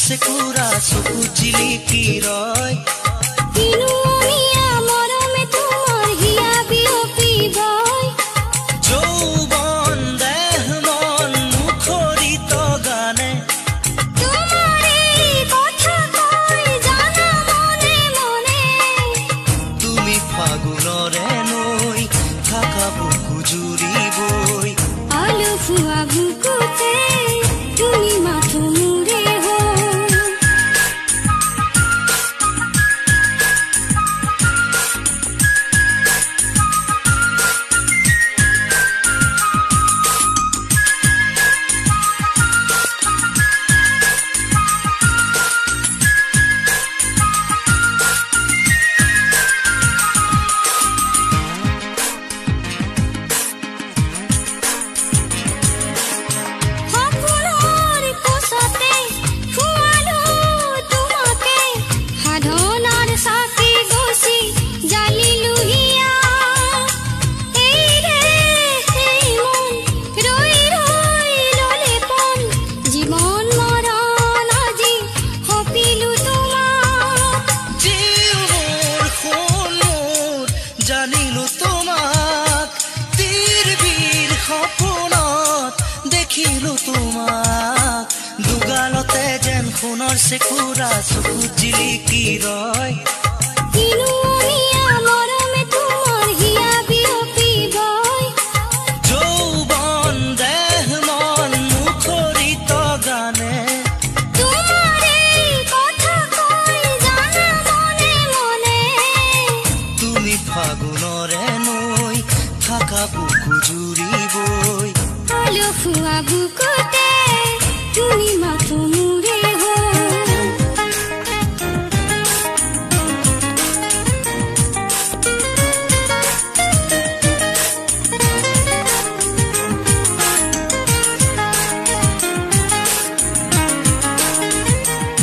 চেকুৰা চকু জিলিকি ৰয় যৌৱন দেহ মন মুখৰিত গানে তুমি ফাগুনৰে নৈ থাকা বুকু জুৰিবই আলো ফুৱা বুকুতে তুমি মাথো মোৰে জানিলো তোমাক তীৰ বীৰ সপোনত দেখিলো তোমাক দুগালতে যেন সোণৰ চেকুৰা চকু জিলিকি ৰয় যৌৱন দেহ মন মুখৰিত গানে তুমি ফাগুনৰে নৈ থাকা বুকু জুৰিবই আলো ফুৱা বুকু